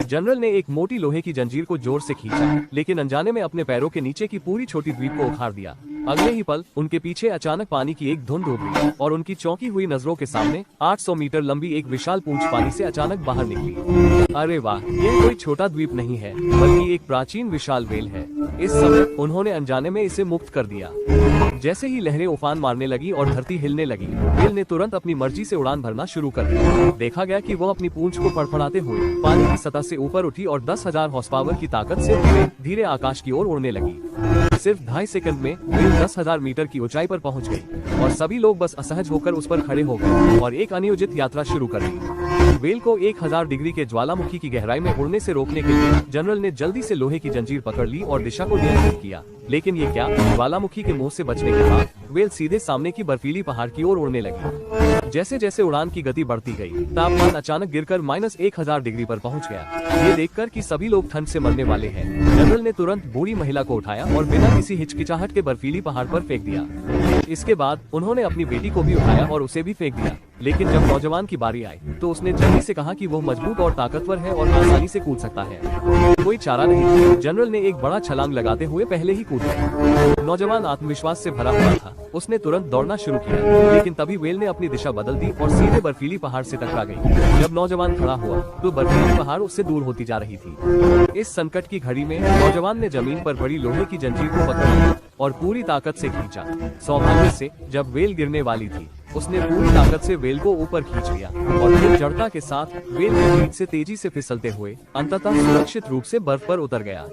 General ने एक मोटी लोहे की जंजीर को जोर से खींचा, लेकिन अनजाने में अपने पैरों के नीचे की पूरी छोटी द्वीप को उखाड़ दिया। अगले ही पल उनके पीछे अचानक पानी की एक धुंध उभरी और उनकी चौंकी हुई नजरों के सामने 800 मीटर लंबी एक विशाल पूंछ पानी से अचानक बाहर निकली। अरे वाह, ये कोई छोटा द्वीप नहीं है, बल्कि एक प्राचीन विशाल व्हेल है। इस समय उन्होंने अनजाने में इसे मुक्त कर दिया। जैसे ही लहरें उफान मारने लगी और धरती हिलने लगी, व्हेल ने तुरंत अपनी मर्जी से उड़ान भरना शुरू कर दिया। देखा गया कि वह अपनी पूंछ को फड़फड़ाते हुए पानी की सतह से ऊपर उठी और 10,000 हॉर्स पावर की ताकत से धीरे धीरे आकाश की ओर उड़ने लगी। सिर्फ 2.5 सेकंड में व्हेल 10,000 मीटर की ऊंचाई पर पहुंच गई और सभी लोग बस असहज होकर उस पर खड़े हो गए और एक अनियोजित यात्रा शुरू कर दी। व्हेल को 1000 डिग्री के ज्वालामुखी की गहराई में उड़ने से रोकने के लिए जनरल ने जल्दी से लोहे की जंजीर पकड़ ली और दिशा को नियंत्रित किया। लेकिन ये क्या, ज्वालामुखी के मुंह से बचने के बाद व्हेल सीधे सामने की बर्फीली पहाड़ की ओर उड़ने लगी। जैसे जैसे उड़ान की गति बढ़ती गई, तापमान अचानक गिरकर -1000 डिग्री पर पहुंच गया। ये देखकर कि सभी लोग ठंड से मरने वाले हैं, जनरल ने तुरंत बूढ़ी महिला को उठाया और बिना किसी हिचकिचाहट के बर्फीली पहाड़ पर फेंक दिया। इसके बाद उन्होंने अपनी बेटी को भी उठाया और उसे भी फेंक दिया। लेकिन जब नौजवान की बारी आई तो उसने जल्दी से कहा कि वो मजबूत और ताकतवर है और आसानी से कूद सकता है। कोई चारा नहीं, जनरल ने एक बड़ा छलांग लगाते हुए पहले ही कूद गया। नौजवान आत्मविश्वास से भरा हुआ था, उसने तुरंत दौड़ना शुरू किया, लेकिन तभी व्हेल ने अपनी दिशा बदल दी और सीधे बर्फीली पहाड़ से टकरा गई। जब नौजवान खड़ा हुआ तो बर्फीली पहाड़ उससे दूर होती जा रही थी। इस संकट की घड़ी में नौजवान ने जमीन पर बड़ी लोहे की जंजीर को पकड़ लिया और पूरी ताकत से खींचा। सौभाग्य से जब व्हेल गिरने वाली थी, उसने पूरी ताकत से व्हेल को ऊपर खींच लिया और फिर जड़ता के साथ व्हेल के बीच से तेजी से फिसलते हुए अंततः सुरक्षित रूप से बर्फ पर उतर गया।